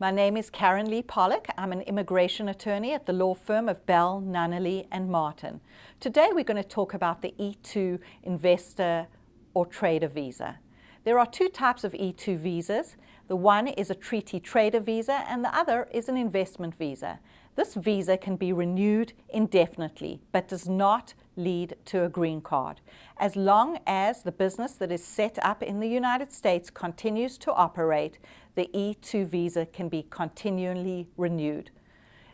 My name is Karen Lee Pollak. I'm an immigration attorney at the law firm of Bell, Nunnally and Martin. Today we're going to talk about the E2 investor or trader visa. There are two types of E2 visas. The one is a treaty trader visa and the other is an investment visa. This visa can be renewed indefinitely but does not lead to a green card, as long as the business that is set up in the United States continues to operate. The E2 visa can be continually renewed.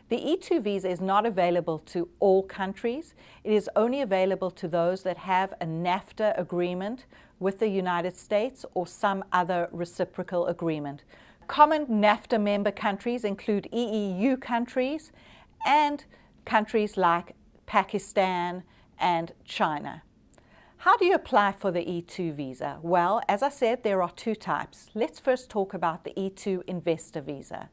The E2 visa is not available to all countries. It is only available to those that have a NAFTA agreement with the United States or some other reciprocal agreement. Common NAFTA member countries include EEU countries and countries like Pakistan and China. How do you apply for the E2 visa? Well, as I said, there are two types. Let's first talk about the E2 investor visa.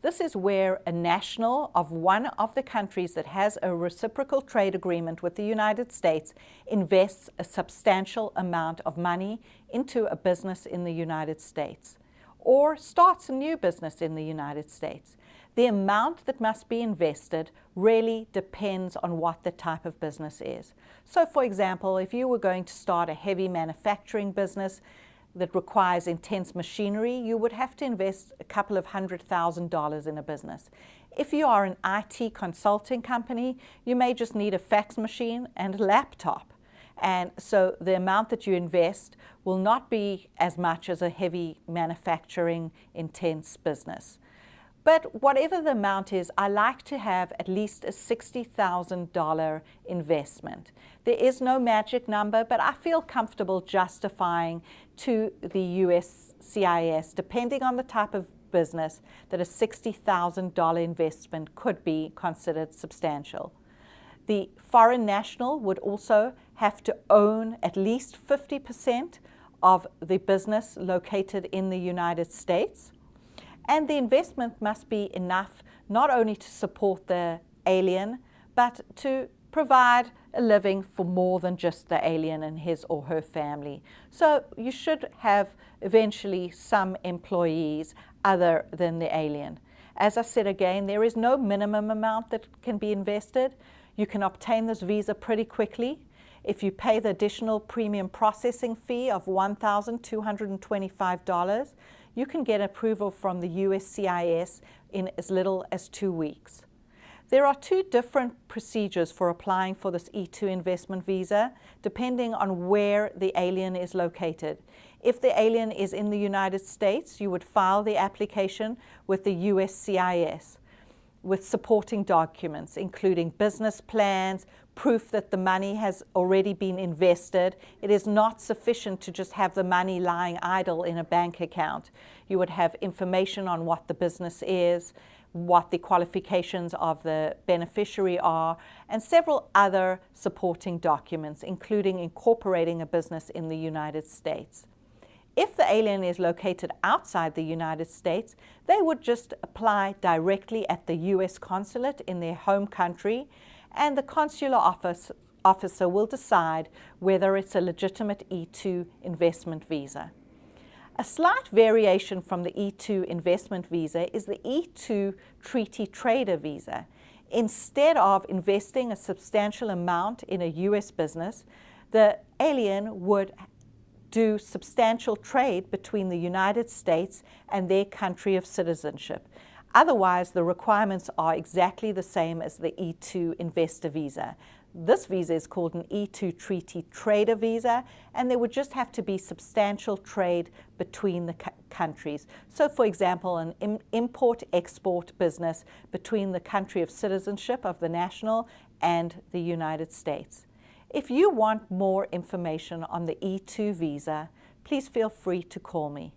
This is where a national of one of the countries that has a reciprocal trade agreement with the United States invests a substantial amount of money into a business in the United States or starts a new business in the United States. The amount that must be invested really depends on what the type of business is. So, for example, if you were going to start a heavy manufacturing business that requires intense machinery, you would have to invest a couple of $100,000 in a business. If you are an IT consulting company, you may just need a fax machine and a laptop. And so the amount that you invest will not be as much as a heavy manufacturing intense business. But whatever the amount is, I like to have at least a $60,000 investment. There is no magic number, but I feel comfortable justifying to the USCIS, depending on the type of business, that a $60,000 investment could be considered substantial. The foreign national would also have to own at least 50% of the business located in the United States. And the investment must be enough not only to support the alien, but to provide a living for more than just the alien and his or her family. So you should have eventually some employees other than the alien. As I said again, there is no minimum amount that can be invested. You can obtain this visa pretty quickly. If you pay the additional premium processing fee of $1,225, you can get approval from the USCIS in as little as 2 weeks. There are two different procedures for applying for this E2 investment visa, depending on where the alien is located. If the alien is in the United States, you would file the application with the USCIS with supporting documents, including business plans, proof that the money has already been invested. It is not sufficient to just have the money lying idle in a bank account. You would have information on what the business is, what the qualifications of the beneficiary are, and several other supporting documents, including incorporating a business in the United States. If the alien is located outside the United States, they would just apply directly at the U.S. consulate in their home country, and the consular officer will decide whether it's a legitimate E2 investment visa. A slight variation from the E2 investment visa is the E2 treaty trader visa. Instead of investing a substantial amount in a U.S. business, the alien would do substantial trade between the United States and their country of citizenship. Otherwise, the requirements are exactly the same as the E2 investor visa. This visa is called an E2 treaty trader visa, and there would just have to be substantial trade between the countries. So, for example, an import-export business between the country of citizenship of the national and the United States. If you want more information on the E2 visa, please feel free to call me.